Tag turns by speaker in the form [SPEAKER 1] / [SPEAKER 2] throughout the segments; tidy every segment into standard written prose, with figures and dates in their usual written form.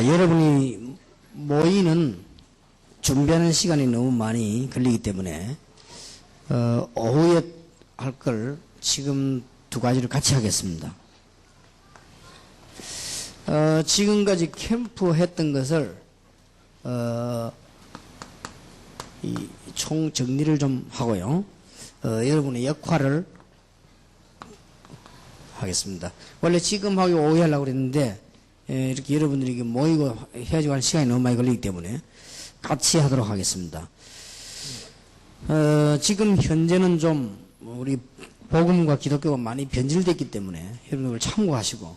[SPEAKER 1] 여러분이 모이는 준비하는 시간이 너무 많이 걸리기 때문에 오후에 할 걸 지금 두 가지를 같이 하겠습니다. 지금까지 캠프 했던 것을 총 정리를 좀 하고요. 여러분의 역할을 하겠습니다. 원래 지금 하고 오후에 하려고 그랬는데 이렇게 여러분들이 모이고 해야지 하는 시간이 너무 많이 걸리기 때문에 같이 하도록 하겠습니다. 지금 현재는 좀 우리 복음과 기독교가 많이 변질됐기 때문에 여러분들 참고하시고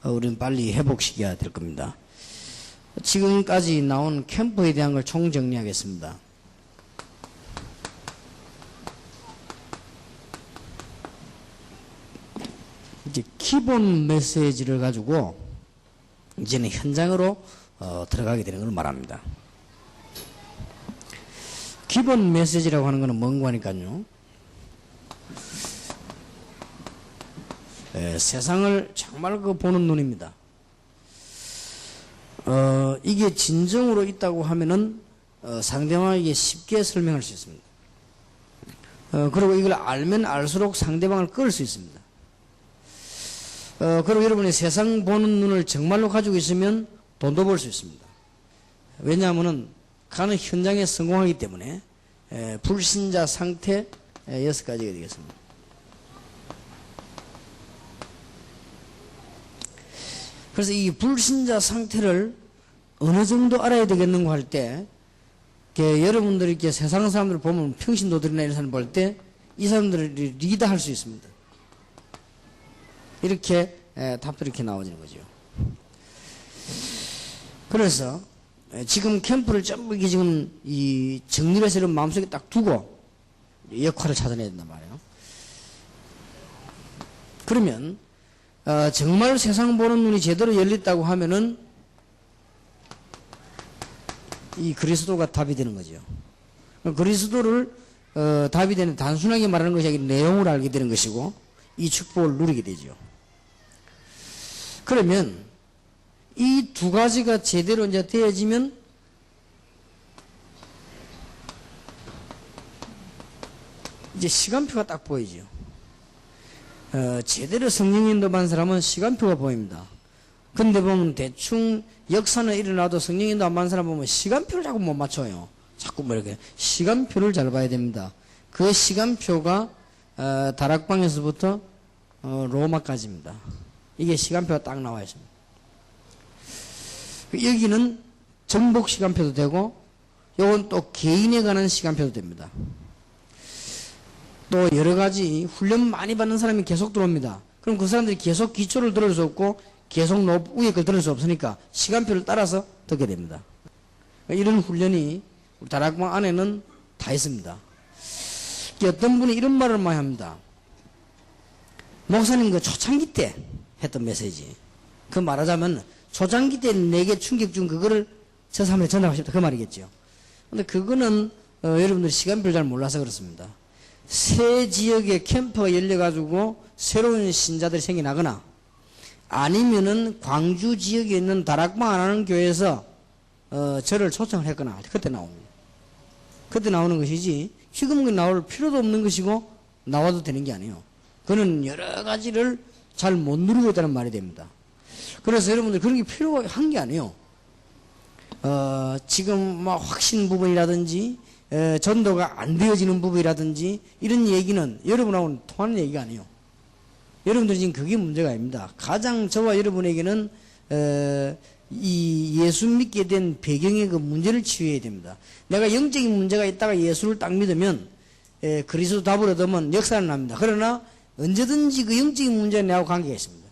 [SPEAKER 1] 우리는 빨리 회복시켜야 될 겁니다. 지금까지 나온 캠프에 대한 걸 총정리하겠습니다. 이제 기본 메시지를 가지고 이제는 현장으로 들어가게 되는 걸 말합니다. 기본 메시지라고 하는 것은 뭔가 하니까요. 세상을 정말 보는 눈입니다. 이게 진정으로 있다고 하면은 상대방에게 쉽게 설명할 수 있습니다. 그리고 이걸 알면 알수록 상대방을 끌 수 있습니다. 그리고 여러분이 세상 보는 눈을 정말로 가지고 있으면 돈도 벌 수 있습니다. 왜냐하면은 가는 현장에 성공하기 때문에 불신자 상태 6가지가 되겠습니다. 그래서 이 불신자 상태를 어느 정도 알아야 되겠는가 할 때 여러분들이 이렇게 세상 사람들을 보면 평신도들이나 이런 사람 볼 때 이 사람들을 리드할 수 있습니다. 이렇게 답도 이렇게 나오지는 거죠. 그래서 지금 캠프를 전부 이렇게 지금 이 정리를 해서 마음속에 딱 두고 역할을 찾아내야 된단 말이에요. 그러면 정말 세상 보는 눈이 제대로 열렸다고 하면은 이 그리스도가 답이 되는 거죠. 그리스도를 답이 되는 단순하게 말하는 것이 아니라 내용을 알게 되는 것이고 이 축복을 누리게 되죠. 그러면 이 두 가지가 제대로 이제 되어지면 이제 시간표가 딱 보이죠. 제대로 성령 인도받은 사람은 시간표가 보입니다. 근데 보면 대충 역사는 일어나도 성령 인도 안 받은 사람 보면 시간표를 자꾸 못 맞춰요. 자꾸 뭐 이렇게 시간표를 잘 봐야 됩니다. 그 시간표가 다락방에서부터 로마까지입니다. 이게 시간표가 딱 나와 있습니다. 여기는 정복 시간표도 되고 요건 또 개인에 관한 시간표도 됩니다. 또 여러 가지 훈련 많이 받는 사람이 계속 들어옵니다. 그럼 그 사람들이 계속 기초를 들을 수 없고 계속 위에 걸 들을 수 없으니까 시간표를 따라서 듣게 됩니다. 이런 훈련이 우리 다락방 안에는 다 있습니다. 어떤 분이 이런 말을 많이 합니다. 목사님 그 초창기 때 했던 메시지, 그 말하자면 초창기 때 내게 충격 준 그거를 저 사람에게 전달하고 싶다 그 말이겠죠. 근데 그거는 여러분들이 시간표를 잘 몰라서 그렇습니다. 새 지역에 캠프가 열려가지고 새로운 신자들이 생겨나거나 아니면은 광주 지역에 있는 다락방 안 하는 교회에서 저를 초청을 했거나 그때 나옵니다. 그때 나오는 것이지 지금은 나올 필요도 없는 것이고 나와도 되는 게 아니에요. 그는 여러 가지를 잘 못 누리고 있다는 말이 됩니다. 그래서 여러분들 그런 게 필요한 게 아니에요. 지금 막 확신 부분이라든지 전도가 안 되어지는 부분이라든지 이런 얘기는 여러분하고는 통하는 얘기가 아니에요. 여러분들이 지금 그게 문제가 아닙니다. 가장 저와 여러분에게는 이 예수 믿게 된 배경의 그 문제를 치유해야 됩니다. 내가 영적인 문제가 있다가 예수를 딱 믿으면 그리스도 답을 얻으면 역사는 납니다. 그러나 언제든지 그 영적인 문제는 내하고 관계가 있습니다.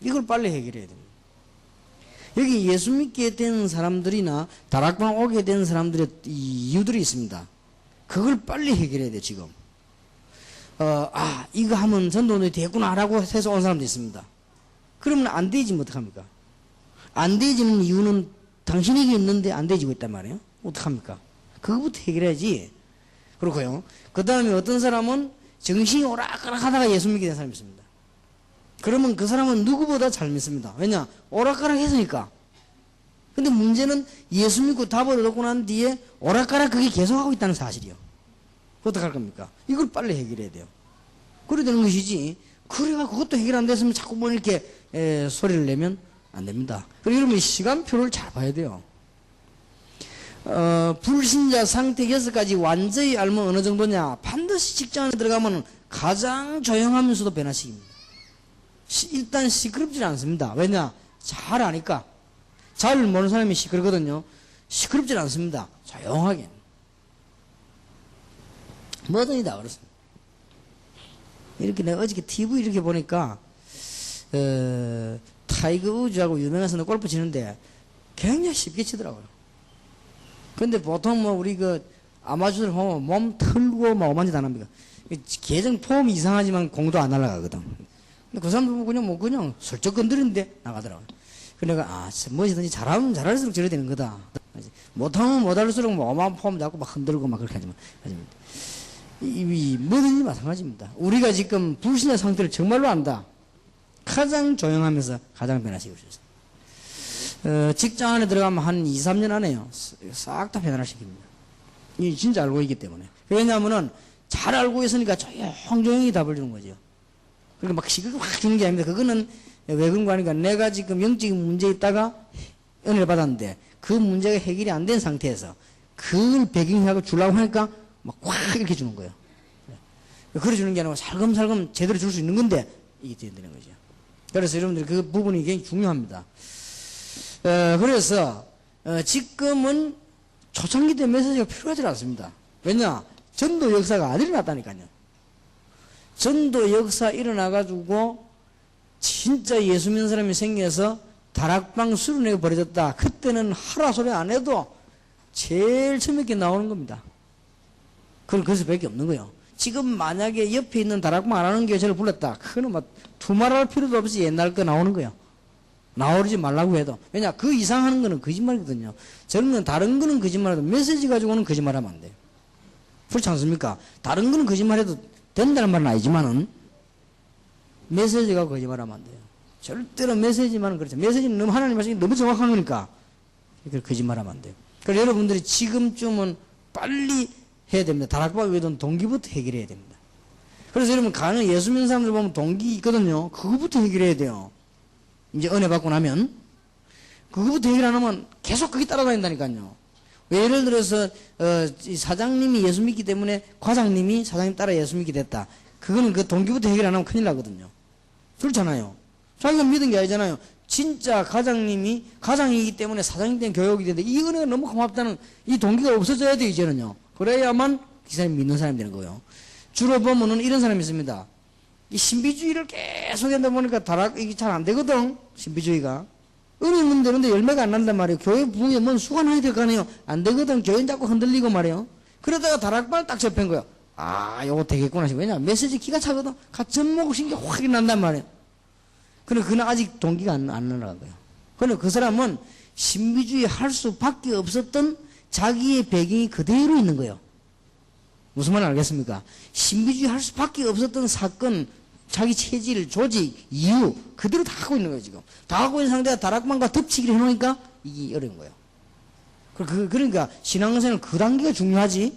[SPEAKER 1] 이걸 빨리 해결해야 됩니다. 여기 예수 믿게 된 사람들이나 다락방 오게 된 사람들의 이유들이 있습니다. 그걸 빨리 해결해야 돼요, 지금. 이거 하면 전도는 되겠구나라고 해서 온 사람도 있습니다. 그러면 안 되지면 어떡합니까? 안 되지는 이유는 당신에게 있는데 안 되지고 있단 말이에요. 어떡합니까? 그거부터 해결해야지. 그렇고요. 그 다음에 어떤 사람은 정신이 오락가락 하다가 예수 믿게 된 사람이 있습니다. 그러면 그 사람은 누구보다 잘 믿습니다. 왜냐? 오락가락 했으니까. 근데 문제는 예수 믿고 답을 얻고 난 뒤에 오락가락 그게 계속하고 있다는 사실이요. 어떡할 겁니까? 이걸 빨리 해결해야 돼요. 그래야 되는 것이지. 그래가 그것도 해결 안 됐으면 자꾸 뭐 이렇게 소리를 내면 안 됩니다. 그리고 여러분 시간표를 잘 봐야 돼요. 불신자 상태 6가지 완전히 알면 어느 정도냐? 반드시 직장 안에 들어가면 가장 조용하면서도 변화식입니다. 일단 시끄럽지 않습니다. 왜냐? 잘 아니까. 잘 모르는 사람이 시끄럽거든요. 시끄럽지 않습니다. 조용하게. 뭐든지 다 그렇습니다. 이렇게 내가 어저께 TV 이렇게 보니까 타이거 우즈하고 유명한 선수 골프 치는데 굉장히 쉽게 치더라고요. 근데 보통 뭐 우리 그 아마추어들 보면 몸 털고 막 오만짓 안 합니다. 계정 폼이 이상하지만 공도 안 날아가거든. 근데 그 사람들 그냥 슬쩍 건드리는데 나가더라고요. 그래서 내가 뭐든지 잘하면 잘할수록 저래 되는 거다. 못하면 못할수록 뭐 어마어마한 폼 잡고 막 흔들고 막 그렇게 하지만 이 뭐든지 마찬가지입니다. 우리가 지금 불신의 상태를 정말로 안다. 가장 조용하면서 가장 변화시킬 수 있어요. 직장 안에 들어가면 한 2, 3년 안에요. 싹 다 변화시킵니다. 이 진짜 알고 있기 때문에. 왜냐하면은 잘 알고 있으니까 조용히 답을 주는 거죠. 그러니까 막 시끄럽게 확 주는 게 아닙니다. 그거는 왜 그런 거 하니까 내가 지금 영적인 문제에 있다가 은혜를 받았는데 그 문제가 해결이 안 된 상태에서 그걸 배경하고 주려고 하니까 막 확 이렇게 주는 거예요. 그래 주는 게 아니고 살금살금 제대로 줄 수 있는 건데 이게 되는 거죠. 그래서 여러분들 그 부분이 굉장히 중요합니다. 그래서 지금은 초창기 때 메시지가 필요하지 않습니다. 왜냐? 전도 역사가 안 일어났다니까요. 전도 역사 일어나가지고 진짜 예수 믿는 사람이 생겨서 다락방 수련회가 벌어졌다. 그때는 하라 소리 안 해도 제일 재밌게 나오는 겁니다. 그건 그래서 밖에 없는 거예요. 지금 만약에 옆에 있는 다락방 안 하는 교회를 불렀다. 그거는 막 두말할 필요도 없이 옛날 거 나오는 거예요. 나오지 말라고 해도. 왜냐? 그 이상 하는 거는 거짓말이거든요. 저런 건 다른 거는 거짓말해도 메시지 가지고는 거짓말하면 안 돼요. 그렇지 않습니까? 다른 거는 거짓말해도 된다는 말은 아니지만은 메시지가 거짓말하면 안 돼요. 절대로 메시지만은 그렇죠. 메시지는 너무 하나님 말씀이 너무 정확한 거니까 이걸 거짓말하면 안 돼요. 그래서 여러분들이 지금쯤은 빨리 해야 됩니다. 다락방 외에도 동기부터 해결해야 됩니다. 그래서 여러분 가는 예수 믿는 사람들 보면 동기 있거든요. 그거부터 해결해야 돼요. 이제 은혜 받고 나면 그거부터 해결 안 하면 계속 그게 따라다닌다니까요. 왜 예를 들어서 사장님이 예수 믿기 때문에 과장님이 사장님 따라 예수 믿게 됐다. 그거는 그 동기부터 해결 안 하면 큰일 나거든요. 그렇잖아요. 자기가 믿은 게 아니잖아요. 진짜 과장님이 과장이기 때문에 사장님 때문에 교육이 되는데 이 은혜가 너무 고맙다는 이 동기가 없어져야 돼요. 이제는요. 그래야만 그 사람이 믿는 사람이 되는 거예요. 주로 보면은 이런 사람이 있습니다. 이 신비주의를 계속 한다 보니까 이게 잘 안 되거든. 신비주의가. 은혜 있는 데는데 열매가 안 난단 말이에요. 교회 부흥에 뭔 수관해야 될 거 아니에요. 안 되거든. 교회는 자꾸 흔들리고 말이에요. 그러다가 다락방을 딱 접한 거예요. 요거 되겠구나. 왜냐? 메시지 기가 차거든. 접목 신경 확 난단 말이에요. 그런데 그는 아직 동기가 안 나간 거예요. 그런데 그 사람은 신비주의 할 수밖에 없었던 자기의 배경이 그대로 있는 거예요. 무슨 말 알겠습니까? 신비주의 할 수밖에 없었던 사건, 자기 체질, 조직, 이유 그대로 다 하고 있는 거예요. 지금 다 하고 있는 상태가 다락방과 덮치기를 해놓으니까 이게 어려운 거예요. 그러니까 신앙생활 그 단계가 중요하지.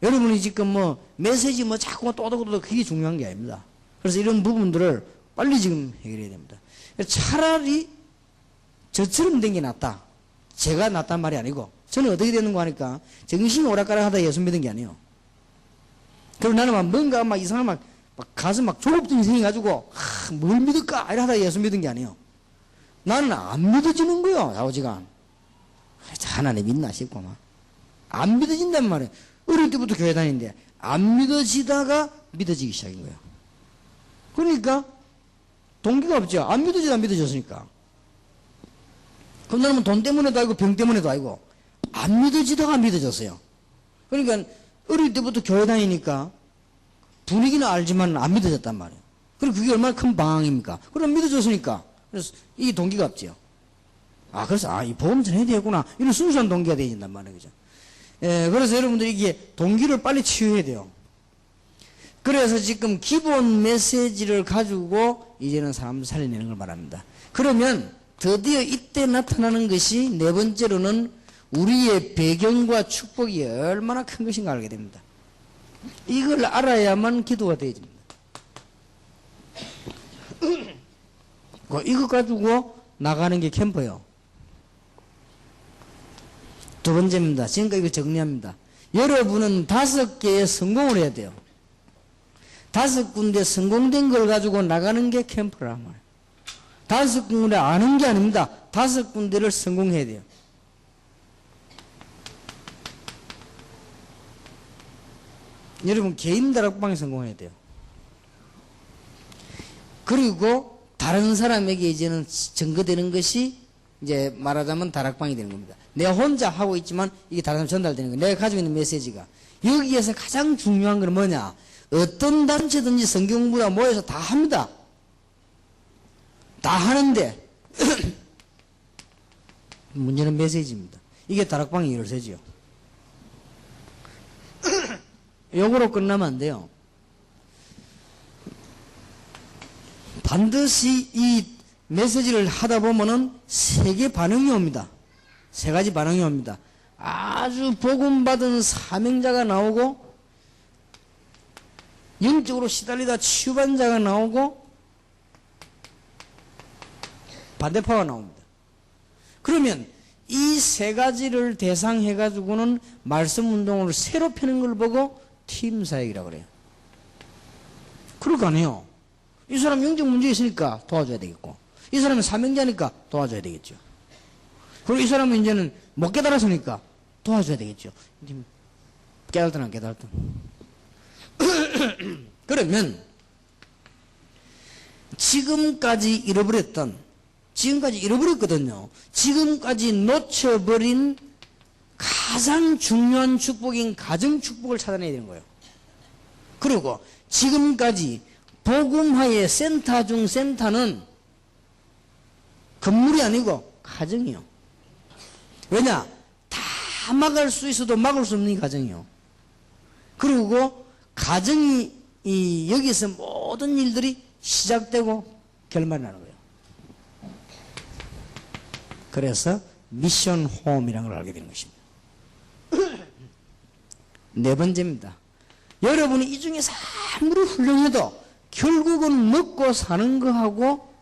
[SPEAKER 1] 여러분이 지금 뭐 메시지 뭐 자꾸 또도또도 그게 중요한 게 아닙니다. 그래서 이런 부분들을 빨리 지금 해결해야 됩니다. 차라리 저처럼 된 게 낫다. 제가 낫단 말이 아니고 저는 어떻게 되는 거 하니까 정신이 오락가락 하다 예수 믿은 게 아니에요. 그리고 나는 막 뭔가 막 이상한 막 가슴 막 조급증이 생겨가지고 뭘 믿을까 이러다 예수 믿은 게 아니에요. 나는 안 믿어지는 거예요. 좌우지간 하나님 믿나 싶고 막 안 믿어진단 말이에요. 어릴 때부터 교회 다니는데 안 믿어지다가 믿어지기 시작인 거예요. 그러니까 동기가 없죠. 안 믿어지다 믿어졌으니까. 그럼 나는 돈 때문에도 아니고 병 때문에도 아니고 안 믿어지다가 믿어졌어요. 그러니까 어릴 때부터 교회 다니니까 분위기는 알지만 안 믿어졌단 말이에요. 그럼 그게 얼마나 큰 방황입니까? 그럼 믿어졌으니까. 그래서 이 동기가 없지요. 그래서 이 보험 전해야 되겠구나. 이런 순수한 동기가 되어진단 말이에요. 그죠? 그래서 여러분들이 이게 동기를 빨리 치유해야 돼요. 그래서 지금 기본 메시지를 가지고 이제는 사람들 살려내는 걸 말합니다. 그러면 드디어 이때 나타나는 것이 네 번째로는 우리의 배경과 축복이 얼마나 큰 것인가 알게 됩니다. 이걸 알아야만 기도가 되어집니다. 이거 가지고 나가는 게 캠프예요. 두 번째입니다. 지금까지 이거 정리합니다. 여러분은 5개의 성공을 해야 돼요. 5군데 성공된 걸 가지고 나가는 게 캠프란 말이에요. 5군데 아는 게 아닙니다. 5군데를 성공해야 돼요. 여러분 개인 다락방에 성공해야 돼요. 그리고 다른 사람에게 이제는 전거되는 것이 이제 말하자면 다락방이 되는 겁니다. 내가 혼자 하고 있지만 이게 다른 사람 전달되는 거예요. 내가 가지고 있는 메시지가. 여기에서 가장 중요한 건 뭐냐? 어떤 단체든지 성경보다 모여서 다 합니다. 다 하는데 문제는 메시지입니다. 이게 다락방의 열쇠지요. 요거로 끝나면 안 돼요. 반드시 이 메시지를 하다 보면은 3개 반응이 옵니다. 3가지 반응이 옵니다. 아주 복음받은 사명자가 나오고, 영적으로 시달리다 치유받은 자가 나오고, 반대파가 나옵니다. 그러면 이 3가지를 대상해가지고는 말씀 운동을 새로 펴는 걸 보고 팀 사역이라고 그래요. 그럴 거 아니에요. 이 사람 영적 문제 있으니까 도와줘야 되겠고, 이 사람은 사명자니까 도와줘야 되겠죠. 그리고 이 사람은 이제는 못 깨달았으니까 도와줘야 되겠죠. 깨달든 안 깨달든. 그러면 지금까지 잃어버렸거든요. 지금까지 놓쳐버린 가장 중요한 축복인 가정 축복을 찾아내야 되는 거예요. 그리고 지금까지 복음화의 센터 중 센터는 건물이 아니고 가정이요. 왜냐? 다 막을 수 있어도 막을 수 없는 가정이요. 그리고 가정이 여기서 모든 일들이 시작되고 결말이 나는 거예요. 그래서 미션 홈이라는 걸 알게 되는 것입니다. 네 번째입니다. 여러분이 이 중에서 아무리 훌륭해도 결국은 먹고 사는 거하고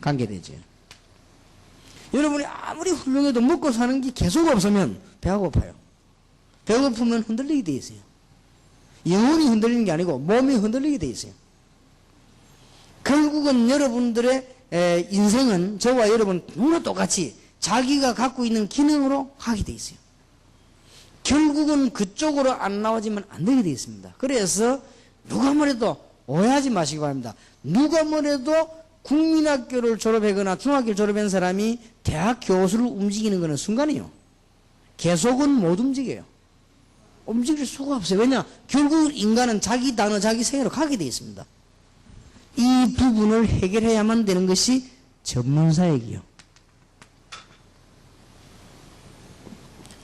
[SPEAKER 1] 관계되죠. 여러분이 아무리 훌륭해도 먹고 사는 게 계속 없으면 배가 고파요. 배가 고프면 흔들리게 돼 있어요. 영혼이 흔들리는 게 아니고 몸이 흔들리게 돼 있어요. 결국은 여러분들의 인생은 저와 여러분 누구나 똑같이 자기가 갖고 있는 기능으로 하게 돼 있어요. 결국은 그쪽으로 안 나와지면 안 되게 돼 있습니다. 그래서 누가 뭐래도 오해하지 마시기 바랍니다. 누가 뭐래도 국민학교를 졸업하거나 중학교를 졸업한 사람이 대학 교수를 움직이는 것은 순간이에요. 계속은 못 움직여요. 움직일 수가 없어요. 왜냐? 결국 인간은 자기 단어, 자기 생애로 가게 되어 있습니다. 이 부분을 해결해야만 되는 것이 전문사역이요.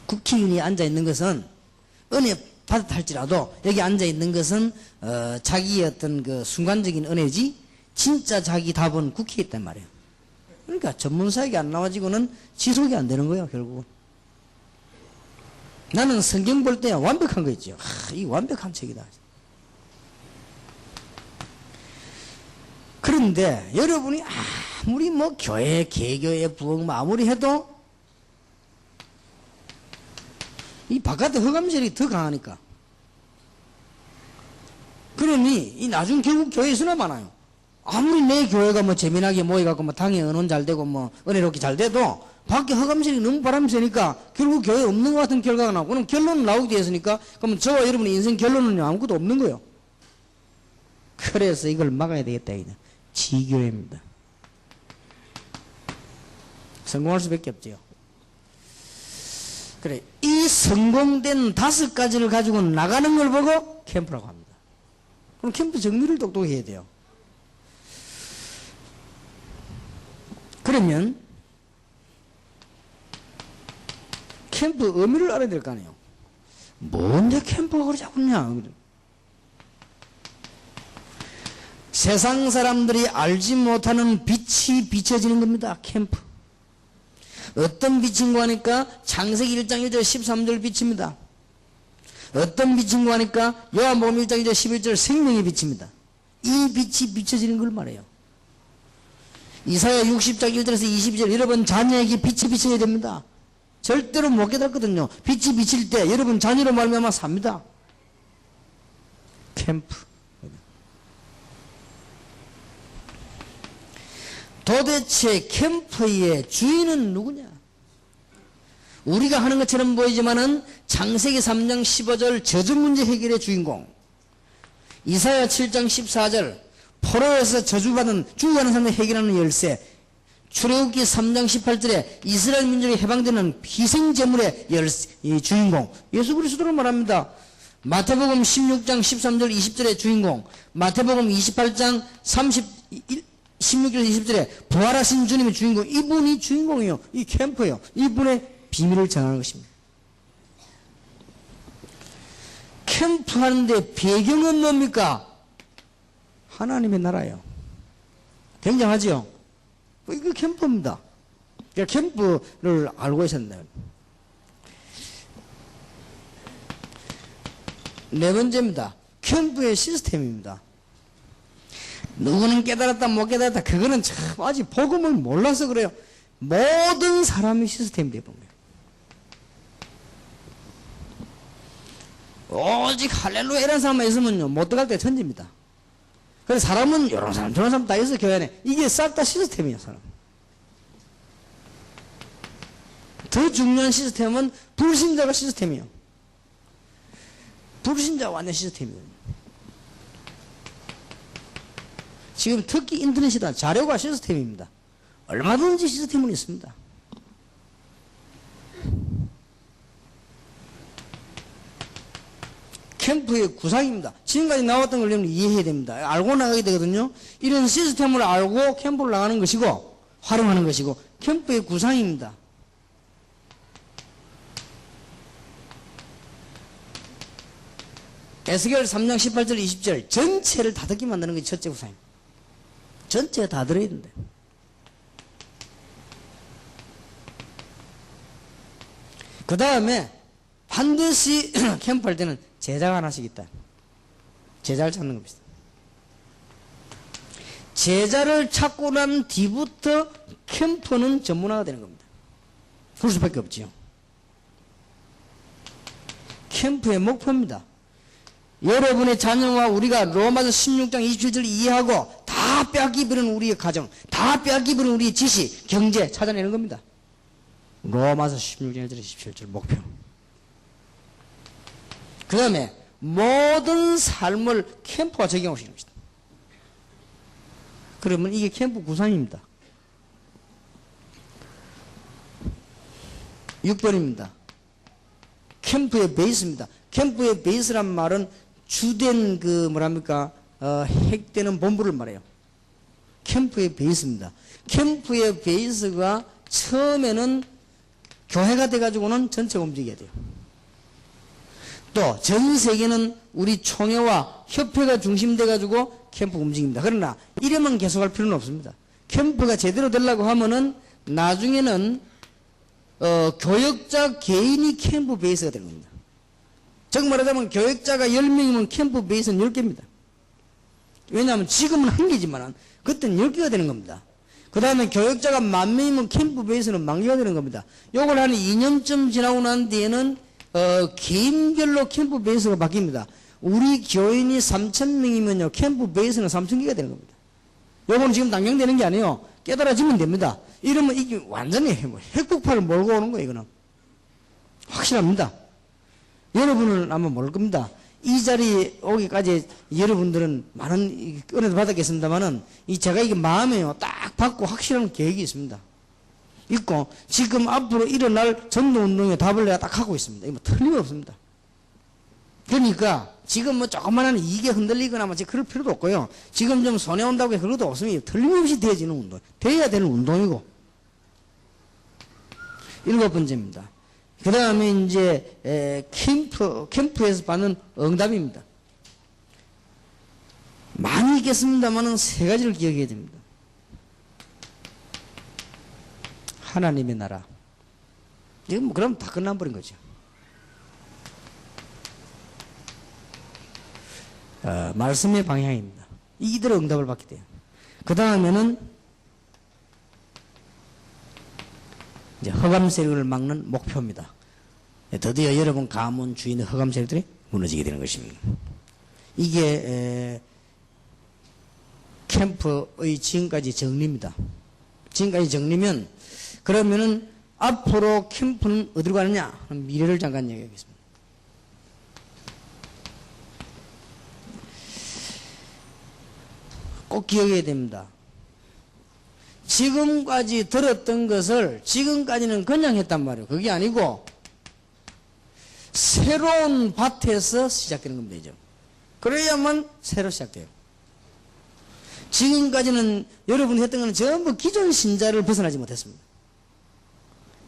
[SPEAKER 1] 국회의원이 앉아있는 것은 은혜 받았다 할지라도 여기 앉아있는 것은 자기의 어떤 그 순간적인 은혜지 진짜 자기 답은 국회에 있단 말이에요. 그러니까 전문사역이 안 나와지고는 지속이 안 되는 거예요. 결국은. 나는 성경 볼 때 완벽한 거 있죠. 이 완벽한 책이다. 그런데 여러분이 아무리 뭐 교회, 개교회, 부흥 아무리 해도 이 바깥에 흑암실이 더 강하니까. 그러니 이 나중 결국 교회에 있으나 많아요. 아무리 내 교회가 뭐 재미나게 모여갖고 뭐 당에 은원 잘 되고 뭐 은혜롭게 잘 돼도 밖에 흑암실이 너무 바람이 세니까 결국 교회에 없는 것 같은 결과가 나오고 그럼 결론은 나오게 되었으니까 그러면 저와 여러분의 인생 결론은 아무것도 없는 거예요. 그래서 이걸 막아야 되겠다. 지교회입니다. 성공할 수밖에 없죠. 그래, 이 성공된 5가지를 가지고 나가는 걸 보고 캠프라고 합니다. 그럼 캠프 정리를 똑똑히 해야 돼요. 그러면 캠프 의미를 알아야 될 거 아니에요. 뭔데 캠프가 그래 자꾸 있냐. 세상 사람들이 알지 못하는 빛이 비춰지는 겁니다. 캠프. 어떤 빛인가 하니까 창세기 1장 1절 13절 빛입니다. 어떤 빛인가 하니까 요한복음 1장 1절 11절 생명의 빛입니다. 이 빛이 비춰지는 걸 말해요. 이사야 60장 1절에서 22절 여러분 자녀에게 빛이 비춰야 됩니다. 절대로 못 깨닫거든요. 빛이 비칠 때 여러분 자녀로 말미암아 삽니다. 캠프. 도대체 캠프의 주인은 누구냐? 우리가 하는 것처럼 보이지만은 창세기 3장 15절 저주 문제 해결의 주인공, 이사야 7장 14절 포로에서 저주받은 죽어가는 사람을 해결하는 열쇠, 출애굽기 3장 18절에 이스라엘 민족이 해방되는 희생제물의 주인공 예수 그리스도로 말합니다. 마태복음 16장 13절 20절의 주인공, 마태복음 28장 16절 20절에 부활하신 주님의 주인공, 이분이 주인공이요. 이 캠프예요. 이분의 비밀을 전하는 것입니다. 캠프 하는데 배경은 뭡니까? 하나님의 나라예요. 굉장하죠? 이거 캠프입니다. 그러니까 캠프를 알고 있었네요. 네 번째입니다. 캠프의 시스템입니다. 누구는 깨달았다 못 깨달았다 그거는 참 아직 복음을 몰라서 그래요. 모든 사람이 시스템이 되어본 거예요. 오직 할렐루야 이런 사람만 있으면요 못 들어갈 때 천지입니다. 그래서 사람은 이런 사람 저런 사람 다 있어 교회 안에. 이게 싹 다 시스템이에요. 사람. 더 중요한 시스템은 불신자가 시스템이에요. 불신자가 완전 시스템이에요. 지금 특히 인터넷이다 자료가 시스템입니다. 얼마든지 시스템은 있습니다. 캠프의 구상입니다. 지금까지 나왔던 걸 여러분 이해해야 됩니다. 알고 나가게 되거든요. 이런 시스템을 알고 캠프를 나가는 것이고 활용하는 것이고 캠프의 구상입니다. 에스겔 3장 18절 20절 전체를 다 듣게 만드는 것이 첫째 구상입니다. 전체가 다 들어야 된다. 그 다음에 반드시 캠프할 때는 제자가 하나씩 있다. 제자를 찾는 겁니다. 제자를 찾고 난 뒤부터 캠프는 전문화가 되는 겁니다. 그럴 수밖에 없지요. 캠프의 목표입니다. 여러분의 자녀와 우리가 로마서 16장 27절 이해하고 다 빼앗기버리는 우리의 가정, 다 빼앗기버리는 우리의 지식, 경제 찾아내는 겁니다. 로마서 16장 1절 27절 목표. 그 다음에 모든 삶을 캠프가 적용하시는 것입니다. 그러면 이게 캠프 구상입니다. 6번입니다. 캠프의 베이스입니다. 캠프의 베이스란 말은 주된 핵되는 본부를 말해요. 캠프의 베이스입니다. 캠프의 베이스가 처음에는 교회가 돼가지고는 전체가 움직여야 돼요. 또 전 세계는 우리 총회와 협회가 중심돼가지고 캠프가 움직입니다. 그러나 이래만 계속할 필요는 없습니다. 캠프가 제대로 되려고 하면은 나중에는 교역자 개인이 캠프 베이스가 되는 겁니다. 즉 말하자면 교역자가 10명이면 캠프 베이스는 10개입니다. 왜냐하면 지금은 1개지만 그때는 10개가 되는 겁니다. 그 다음에 교역자가 10,000명이면 캠프 베이스는 10,000개가 되는 겁니다. 요걸 한 2년쯤 지나고 난 뒤에는 개인별로 캠프 베이스가 바뀝니다. 우리 교인이 3,000명이면요 캠프 베이스는 3,000개가 되는 겁니다. 요거는 지금 당장 되는 게 아니에요. 깨달아지면 됩니다. 이러면 이게 완전히 핵폭발을 몰고 오는 거예요. 이거는 확실합니다. 여러분은 아마 모를 겁니다. 이 자리에 오기까지 여러분들은 많은 은혜도 받았겠습니다만은 제가 이게 마음에요 딱 받고 확실한 계획이 있습니다. 있고 지금 앞으로 일어날 전도운동의 답을 내가 딱 하고 있습니다. 이거 틀림없습니다. 그러니까 지금 뭐 조그만한 이익에 흔들리거나 뭐 그럴 필요도 없고요. 지금 좀 손해온다고 해 그것도 없으면 틀림없이 되어지는 운동, 돼야 되는 운동이고. 7번째입니다. 그 다음에 캠프에서 받는 응답입니다. 많이 있겠습니다만은 세 가지를 기억해야 됩니다. 하나님의 나라. 이건 뭐 그럼 다 끝나버린 거죠. 말씀의 방향입니다. 이대로 응답을 받게 돼요. 그 다음에는 이제 허감 세력을 막는 목표입니다. 드디어 여러분 가문 주인의 허감 세력들이 무너지게 되는 것입니다. 이게 캠프의 지금까지 정리입니다. 지금까지 정리면 그러면은 앞으로 캠프는 어디로 가느냐? 미래를 잠깐 얘기하겠습니다. 꼭 기억해야 됩니다. 지금까지 들었던 것을 지금까지는 그냥 했단 말이에요. 그게 아니고 새로운 밭에서 시작되는 겁니다. 이제. 그래야만 새로 시작돼요. 지금까지는 여러분이 했던 것은 전부 기존 신자를 벗어나지 못했습니다.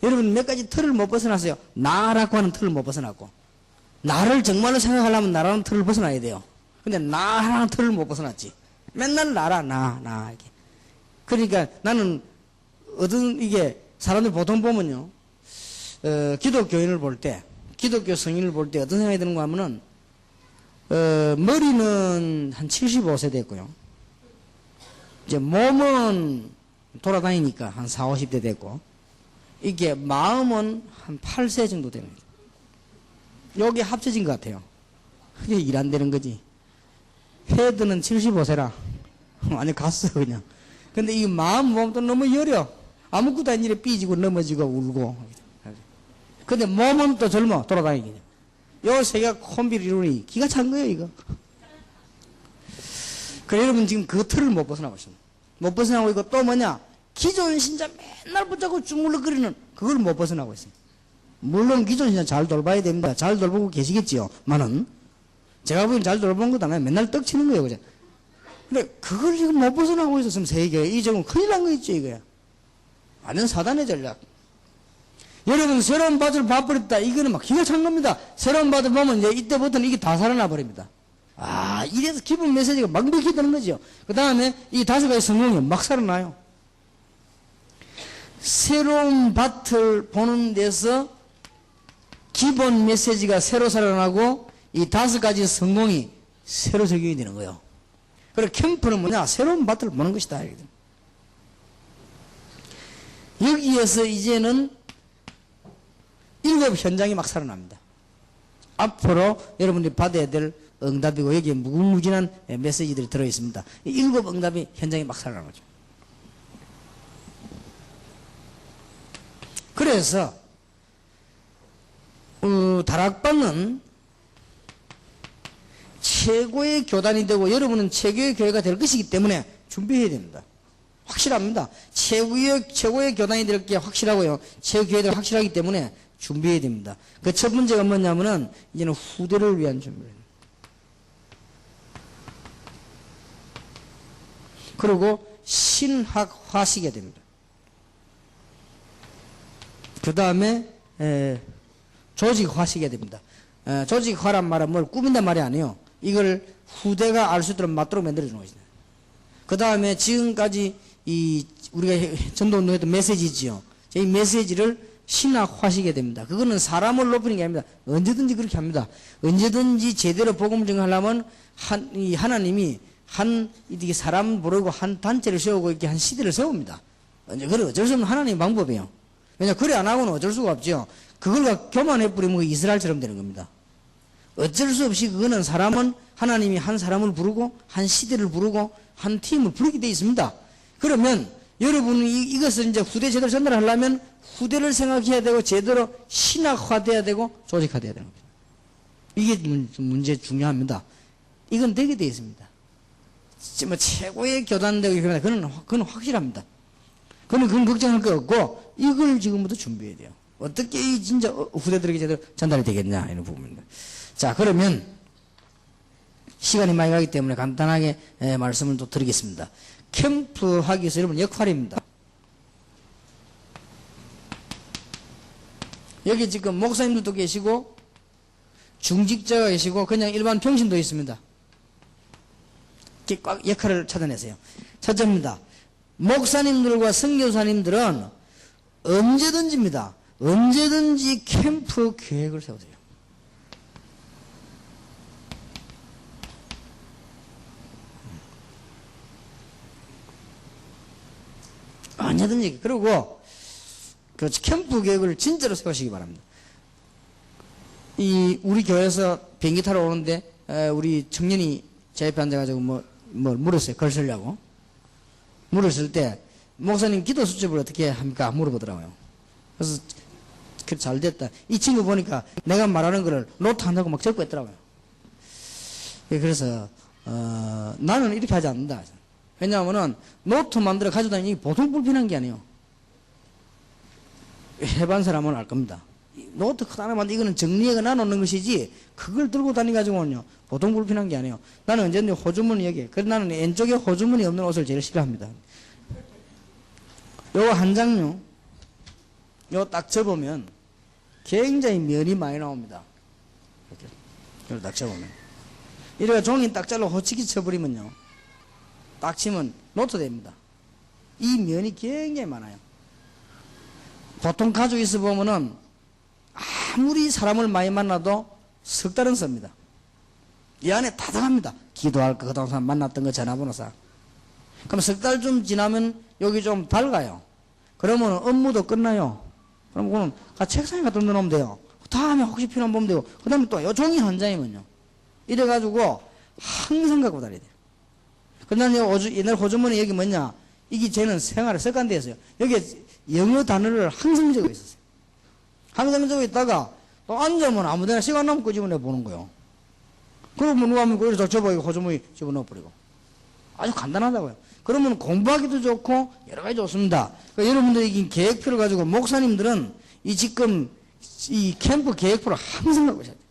[SPEAKER 1] 여러분 몇 가지 틀을 못 벗어났어요. 나라고 하는 틀을 못 벗어났고, 나를 정말로 생각하려면 나라는 틀을 벗어나야 돼요. 근데 나라는 틀을 못 벗어났지. 맨날 나라, 나 이렇게. 그러니까 나는 이게 사람들 보통 보면요, 기독교인을 볼 때, 기독교 성인을 볼 때 어떤 생각이 드는가 하면은 머리는 한 75세 됐고요. 이제 몸은 돌아다니니까 한 40, 50대 됐고, 이게 마음은 한 8세 정도 되는 거죠. 여기 합쳐진 것 같아요. 그게 일 안 되는 거지. 헤드는 75세라. 완전 갔어, 그냥. 근데 이 마음, 몸도 너무 여려. 아무것도 아닌 일에 삐지고 넘어지고 울고. 근데 몸은 또 젊어, 돌아다니기. 요 세 개가 콤비를 이루니 기가 찬 거예요, 이거. 그래, 여러분 지금 그 틀을 못 벗어나고 있습니다. 못 벗어나고 있고 또 뭐냐? 기존 신자 맨날 붙잡고 주물럭거리는 그걸 못 벗어나고 있습니다. 물론 기존 신자 잘 돌봐야 됩니다. 잘 돌보고 계시겠지요. 만은 제가 보기엔 잘 돌본 것도 아니라 맨날 떡치는 거예요, 그죠? 근데 그걸 지금 못 벗어나고 있었으면 세계에 이 적은 큰일 난 거 있죠, 이거야. 완전 사단의 전략. 여러분 새로운 밭을 봐버렸다. 이거는 막 기가 찬 겁니다. 새로운 밭을 보면 이제 이때부터는 이게 다 살아나 버립니다. 아, 이래서 기본 메시지가 막막히 되는 거죠. 그 다음에 이 5가지 성공이 막 살아나요. 새로운 밭을 보는 데서 기본 메시지가 새로 살아나고 이 5가지 성공이 새로 적용이 되는 거예요. 그리고 캠프는 뭐냐? 새로운 밭을 보는 것이다. 여기에서 이제는 7 현장이 막 살아납니다. 앞으로 여러분들이 받아야 될 응답이고 여기에 무궁무진한 메시지들이 들어있습니다. 7 응답이 현장에 막 살아나는 거죠. 그래서 다락방은 최고의 교단이 되고 여러분은 최고의 교회가 될 것이기 때문에 준비해야 됩니다. 확실합니다. 최고의 교단이 될 게 확실하고요. 최고의 교회가 확실하기 때문에 준비해야 됩니다. 그 첫 번째가 뭐냐면은 이제는 후대를 위한 준비를. 그리고 신학화시켜야 됩니다. 그 다음에 조직화시켜야 됩니다. 조직화란 말은 뭘 꾸민단 말이 아니에요. 이걸 후대가 알 수 있도록 맞도록 만들어주는 것이다. 그 다음에 지금까지 우리가 전도운동했던 메시지지요. 이 메시지를 신학화시켜야 됩니다. 그거는 사람을 높이는 게 아닙니다. 언제든지 그렇게 합니다. 언제든지 제대로 복음을 전하려면 하나님이 이렇게 사람 부르고 한 단체를 세우고 이렇게 한 시대를 세웁니다. 그래 어쩔 수 없는 하나님의 방법이에요. 왜냐 그래 안 하고는 어쩔 수가 없죠. 그걸 교만해버리면 이스라엘처럼 되는 겁니다. 어쩔 수 없이 그거는 하나님이 한 사람을 부르고 한 시대를 부르고 한 팀을 부르게 되어 있습니다. 그러면 여러분이 이것을 이제 후대 제대로 전달하려면 후대를 생각해야 되고 제대로 신학화돼야 되고 조직화돼야 되는 겁니다. 이게 문제 중요합니다. 이건 되게 되어 있습니다. 뭐 최고의 교단되고 그건 확실합니다. 그건 걱정할 거 없고 이걸 지금부터 준비해야 돼요. 어떻게 진짜 후대들에게 제대로 전달이 되겠냐 이런 부분입니다. 자, 그러면 시간이 많이 가기 때문에 간단하게 말씀을 또 드리겠습니다. 캠프 하기 위해서 여러분 역할입니다. 여기 지금 목사님들도 계시고 중직자가 계시고 그냥 일반 평신도 있습니다. 이렇게 꽉 역할을 찾아내세요. 첫째입니다. 목사님들과 선교사님들은 언제든지입니다. 언제든지 캠프 계획을 세우세요. 언제든지. 그리고 그 캠프 계획을 진짜로 세우시기 바랍니다. 우리 교회에서 비행기 타러 오는데 우리 청년이 제 옆에 앉아가지고 뭐 물었어요. 글 쓰려고. 물었을 때 목사님 기도 수첩을 어떻게 합니까? 물어보더라고요. 그래서 잘 됐다. 이 친구 보니까 내가 말하는 거를 노트 한다고 막 적고 있더라고요. 그래서 나는 이렇게 하지 않는다. 왜냐하면은 노트 만들어 가지고 다니는 게 보통 불편한 게 아니에요. 해본 사람은 알 겁니다. 노트 하나 만들 이거는 정리해가 놔놓는 것이지 그걸 들고 다니가지고는요 보통 불편한 게 아니에요. 나는 언제든지 호주머니 여기. 그래서 나는 왼쪽에 호주머니 없는 옷을 제일 싫어합니다. 요거 한 장요. 요거 딱 접으면 굉장히 면이 많이 나옵니다. 이렇게 딱 접으면. 이래가 종이 딱 잘라 호치기 쳐버리면요. 딱 치면 노트 됩니다. 이 면이 굉장히 많아요. 보통 가지고 있어 보면은 아무리 사람을 많이 만나도 석 달은 씁니다. 이 안에 다 들어갑니다. 기도할 거, 그동안 사람 만났던 거 전화번호상. 그럼 석 달 좀 지나면 여기 좀 밝아요. 그러면 업무도 끝나요. 그럼 그건 책상에 갖다 놓으면 돼요. 다음에 혹시 필요하면 보면 되고, 그 다음에 또 요 종이 한 장이면요. 이래가지고 항상 갖고 다녀야 돼요. 그다음에 옛날 호주머니 여기 뭐냐? 이게 쟤는 생활에 습관되어 있어요. 여기에 영어 단어를 항상 적어 있었어요. 항상 적어 있다가 또 앉으면 아무데나 시간 남고 끄집어내 보는 거예요. 그러면 누가 하면 그래서 접어 호주머니 집어넣어 버리고. 아주 간단하다고요. 그러면 공부하기도 좋고 여러 가지 좋습니다. 그러니까 여러분들이 이 계획표를 가지고 목사님들은 지금 이 캠프 계획표를 항상 갖고 있어야 돼요.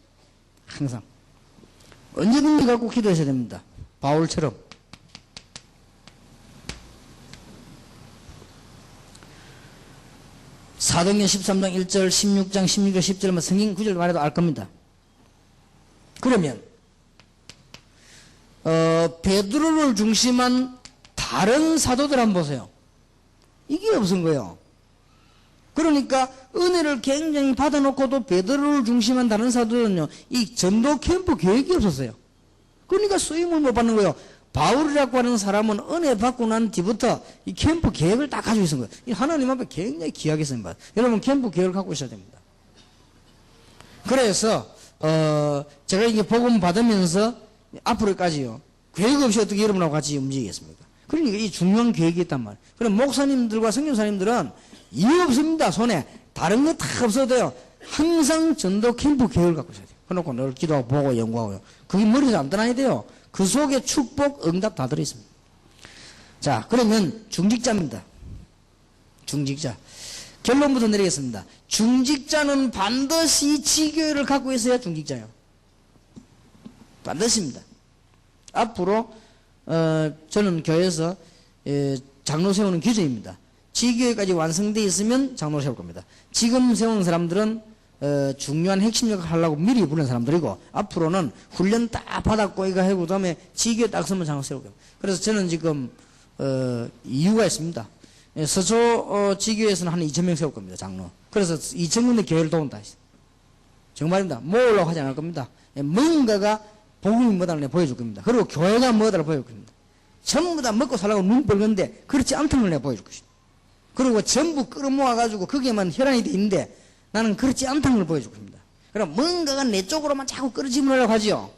[SPEAKER 1] 항상. 언제든지 갖고 기도하셔야 됩니다. 바울처럼. 사도행전 13장 1절, 16장 16절, 10절만 성경 구절 말해도 알 겁니다. 그러면 베드로를 중심한 다른 사도들 한번 보세요. 이게 없은 거예요. 그러니까 은혜를 굉장히 받아놓고도 베드로를 중심한 다른 사도들은요, 이 전도 캠프 계획이 없었어요. 그러니까 쓰임을 못 받는 거예요. 바울이라고 하는 사람은 은혜 받고 난 뒤부터 이 캠프 계획을 딱 가지고 있는 거예요. 이 하나님 앞에 굉장히 귀하게 쓰임받아요. 여러분 캠프 계획을 갖고 있어야 됩니다. 그래서 제가 이게 복음 받으면서 앞으로까지요, 계획 없이 어떻게 여러분하고 같이 움직이겠습니까? 그러니까 이 중요한 계획이 있단 말이에요. 그럼 목사님들과 선교사님들은 이유 없습니다. 손에 다른 거 다 없어도요, 항상 전도 캠프 계획을 갖고 있어야 돼요. 그래놓고 늘 기도하고 보고 연구하고요. 그게 머리에서 안 떠나야 돼요. 그 속에 축복, 응답 다 들어있습니다. 자, 그러면 중직자입니다. 중직자. 결론부터 내리겠습니다. 중직자는 반드시 지교회를 갖고 있어야 중직자예요. 반드시입니다. 앞으로 저는 교회에서 장로 세우는 규정입니다. 지교회까지 완성되어 있으면 장로 세울 겁니다. 지금 세우는 사람들은 중요한 핵심 역할을 하려고 미리 부른 사람들이고, 앞으로는 훈련 딱 받았고 이거 하고 그다음에 지교회 딱 서면 장로 세울 겁니다. 그래서 저는 지금 이유가 있습니다. 서초 지교회에서는 한 2,000명 세울 겁니다. 장로. 그래서 2,000명의 교회를 도운다. 정말입니다. 모으려고 하지 않을 겁니다. 뭔가가 복음이 뭐다를 보여줄 겁니다. 그리고 교회가 뭐다를 보여줄 겁니다. 전부 다 먹고 살라고 눈 벌건데 그렇지 않다는 걸 내가 보여줄 것입니다. 그리고 전부 끌어모아가지고 거기에만 혈안이 돼 있는데 나는 그렇지 않다는 걸 보여줄 겁니다. 그럼 뭔가가 내 쪽으로만 자꾸 끌어집으려고 하지요.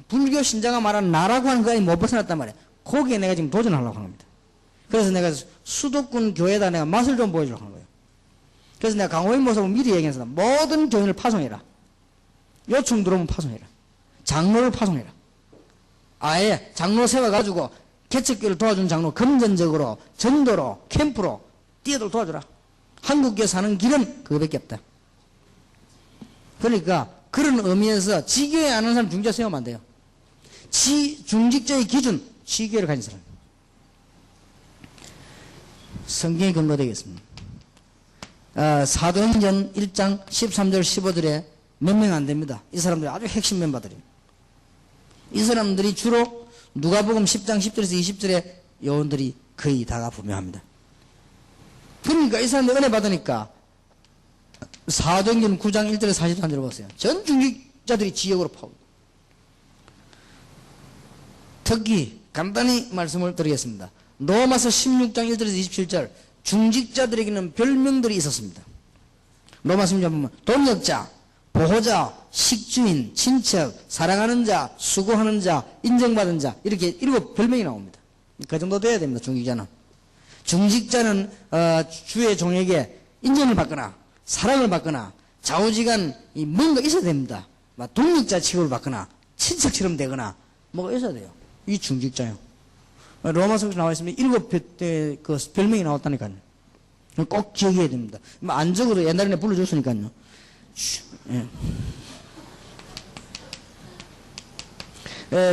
[SPEAKER 1] 불교 신자가 말하는 나라고 하는 거에 못 벗어났단 말이에요. 거기에 내가 지금 도전하려고 하는 겁니다. 그래서 내가 수도권 교회에다 내가 맛을 좀 보여주려고 하는 거예요. 그래서 내가 강호인 모습을 미리 얘기해서 모든 교인을 파송해라. 요청 들어오면 파송해라. 장로를 파송해라. 아예 장로 세워가지고 개척교를 도와준 장로 금전적으로, 전도로, 캠프로 뛰어들 도와줘라. 한국교회 사는 길은 그거밖에 없다. 그러니까 그런 의미에서 지교회 아는 사람 중직자 세우면 안 돼요. 중직자의 기준, 지교회를 가진 사람. 성경이 근거되겠습니다. 사도행전 1장 13절 15절에 몇 명 안 됩니다. 이 사람들이 아주 핵심 멤버들입니다. 이 사람들이 주로 누가복음 10장 10절에서 20절의 요원들이 거의 다가 분명합니다. 그러니까 이 사람들 은혜 받으니까 사도행전 9장 1절에서 43절을 보세요. 전 중직자들이 지역으로 파고. 특히 간단히 말씀을 드리겠습니다. 로마서 16장 1절에서 27절 중직자들에게는 별명들이 있었습니다. 로마서 16장 보면 동역자, 보호자, 식주인, 친척, 사랑하는 자, 수고하는 자, 인정받은 자 이렇게 7 별명이 나옵니다. 그 정도 돼야 됩니다. 중직자는. 중직자는 주의 종에게 인정을 받거나 사랑을 받거나 좌우지간 뭔가 있어야 됩니다. 동역자 취급을 받거나 친척처럼 되거나 뭐가 있어야 돼요. 이 중직자요. 로마서에 나와 있습니다. 7 그 별명이 나왔다니까요. 꼭 기억해야 됩니다. 안적으로 옛날에 불러줬으니까요. 예.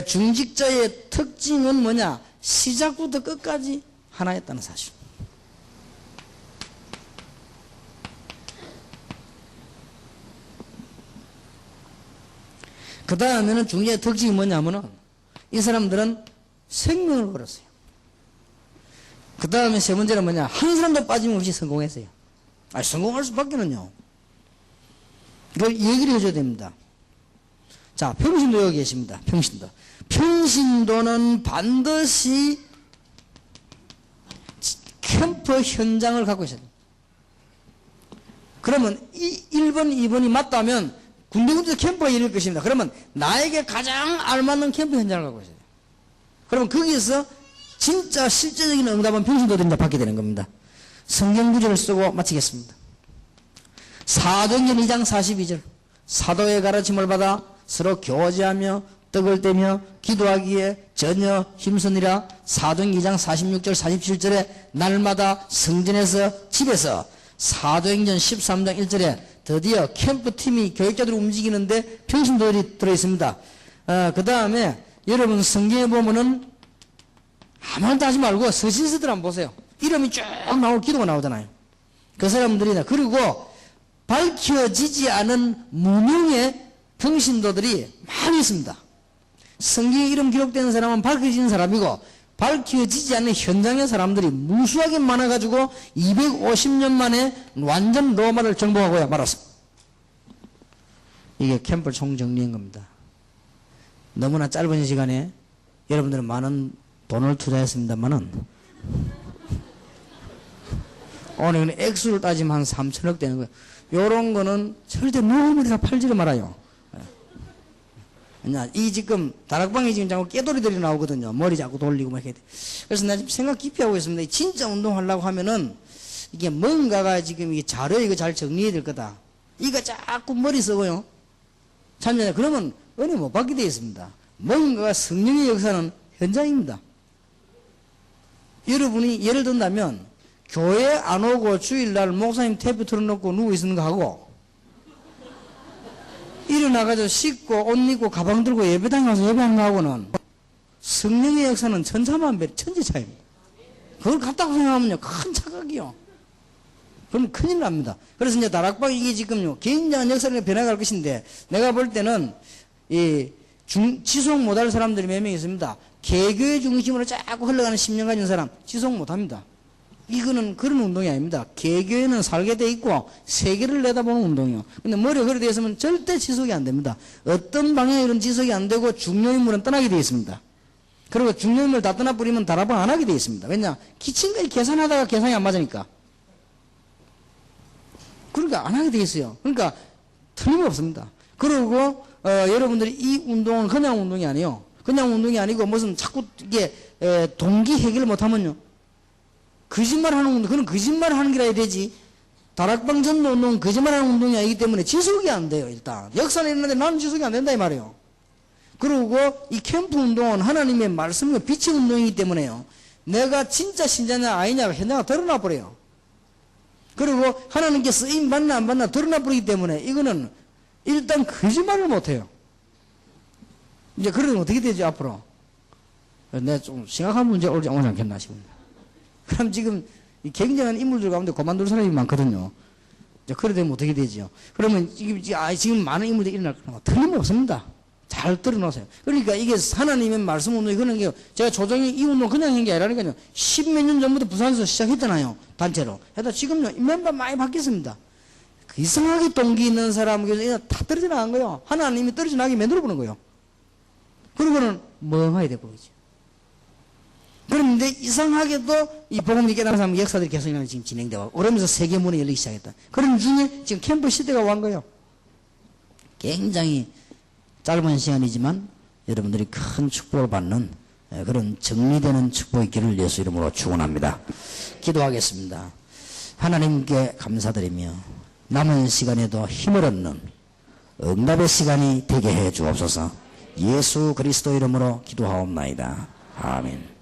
[SPEAKER 1] 중직자의 특징은 뭐냐? 시작부터 끝까지 하나였다는 사실. 그 다음에는 중직자의 특징이 뭐냐면은 이 사람들은 생명을 걸었어요. 그 다음에 세 번째는 뭐냐? 한 사람도 빠짐없이 성공했어요. 성공할 수밖에는요. 이걸 얘기를 해줘야 됩니다. 자, 평신도 여기 계십니다. 평신도. 평신도는 반드시 캠프 현장을 갖고 있어야 됩니다. 그러면 1번, 2번이 맞다면 군데군데 캠프가 열릴 것입니다. 그러면 나에게 가장 알맞는 캠프 현장을 갖고 있어야 돼요. 그러면 거기에서 진짜 실제적인 응답은 평신도들이 받게 되는 겁니다. 성경 구절을 쓰고 마치겠습니다. 사도행전 2장 42절 사도의 가르침을 받아 서로 교제하며 떡을 떼며 기도하기에 전혀 힘쓰니라. 사도행전 2장 46절 47절에 날마다 성전에서 집에서 사도행전 13장 1절에 드디어 캠프팀이 교육자들을 움직이는데 평신도들이 들어있습니다. 그 다음에 여러분 성경에 보면은 아무 말도 하지 말고 서신서들 한번 보세요. 이름이 쭉 나오고 기도가 나오잖아요. 그 사람들이나 그리고 밝혀지지 않은 무명의 평신도들이 많이 있습니다. 성경에 이름 기록되는 사람은 밝혀지는 사람이고 밝혀지지 않는 현장의 사람들이 무수하게 많아가지고 250년 만에 완전 로마를 정복하고 말았습니다. 이게 캠프를 총정리한 겁니다. 너무나 짧은 시간에 여러분들은 많은 돈을 투자했습니다만은 오늘 액수를 따지면 한 3천억 되는 거예요. 요런 거는 절대 너무 우리가 팔지를 말아요. 이 지금 다락방에 지금 자꾸 깨돌이들이 나오거든요. 머리 자꾸 돌리고 막 이렇게. 그래서 내가 지금 생각 깊이 하고 있습니다. 진짜 운동하려고 하면은 이게 뭔가가 지금 이게 자료 이거 잘 정리해야 될 거다. 이거 자꾸 머리 쓰고요. 참여해. 그러면 은혜 못 받게 되어 있습니다. 뭔가가 성령의 역사는 현장입니다. 여러분이 예를 든다면 교회 안 오고 주일날 목사님 테이프 틀어놓고 누워 있는 거 하고 일어나가지고 씻고 옷 입고 가방 들고 예배당 가서 예배하는 거 하고는 성령의 역사는 천차만별 천지 차이입니다. 그걸 같다고 생각하면요 큰 착각이요. 그럼 큰일 납니다. 그래서 이제 다락방 이게 지금요 굉장한 역사를 변해갈 것인데 내가 볼 때는 이 지속 못할 사람들이 몇 명 있습니다. 개교의 중심으로 자꾸 흘러가는 10년 가진 사람 지속 못합니다. 이거는 그런 운동이 아닙니다. 개교에는 살게 돼 있고 세계를 내다보는 운동이요. 근데 머리가 그래 되어 있으면 절대 지속이 안 됩니다. 어떤 방향으로는 지속이 안 되고 중요인물은 떠나게 되어 있습니다. 그리고 중요인물 다 떠나버리면 다락방 안 하게 되어 있습니다. 왜냐? 기침까지 계산하다가 계산이 안 맞으니까. 그러니까 안 하게 되어 있어요. 그러니까 틀림없습니다. 그리고 여러분들이 이 운동은 그냥 운동이 아니에요. 그냥 운동이 아니고 무슨 자꾸 이게 동기 해결을 못하면요. 거짓말하는 운동, 그건 거짓말하는 게 해야 되지. 다락방 전도 운동은 거짓말하는 운동이 아니기 때문에 지속이 안 돼요. 일단 역사는 있는데 나는 지속이 안 된다 이 말이에요. 그리고 이 캠프 운동은 하나님의 말씀과 빛의 운동이기 때문에요. 내가 진짜 신자냐 아니냐가 현장가 드러나 버려요. 그리고 하나님께 쓰임 받나 안 받나 드러나 버리기 때문에 이거는 일단 거짓말을 못해요. 이제 그러면 어떻게 되죠 앞으로? 내가 좀 심각한 문제가 오지 않겠나 싶습니다. 그럼 지금 굉장한 인물들 가운데 그만둘 사람이 많거든요. 이제 그래 되면 어떻게 되지요? 그러면 지금 많은 인물들이 일어날 거라고 틀림없습니다. 잘 들어놓으세요. 그러니까 이게 하나님의 말씀 운동이 그런 게 제가 조정이 이 운동 그냥 한 게 아니라니까요. 10몇 년 전부터 부산에서 시작했잖아요. 단체로. 해다 지금요 멤버 많이 바뀌었습니다. 그 이상하게 동기 있는 사람 그냥 다 떨어져 나간 거예요. 하나님이 떨어져 나게 만들어 보는 거예요. 그러고는 멍하게 돼버리죠. 그런데 이상하게도 이 복음이 깨달은 사람 역사들이 계속 지금 진행되고 그러면서 세계 문이 열리기 시작했다. 그런 중에 지금 캠프 시대가 온 거예요. 굉장히 짧은 시간이지만 여러분들이 큰 축복을 받는 그런 정리되는 축복의 길을 예수 이름으로 축원합니다. 기도하겠습니다. 하나님께 감사드리며 남은 시간에도 힘을 얻는 응답의 시간이 되게 해 주옵소서. 예수 그리스도 이름으로 기도하옵나이다. 아멘.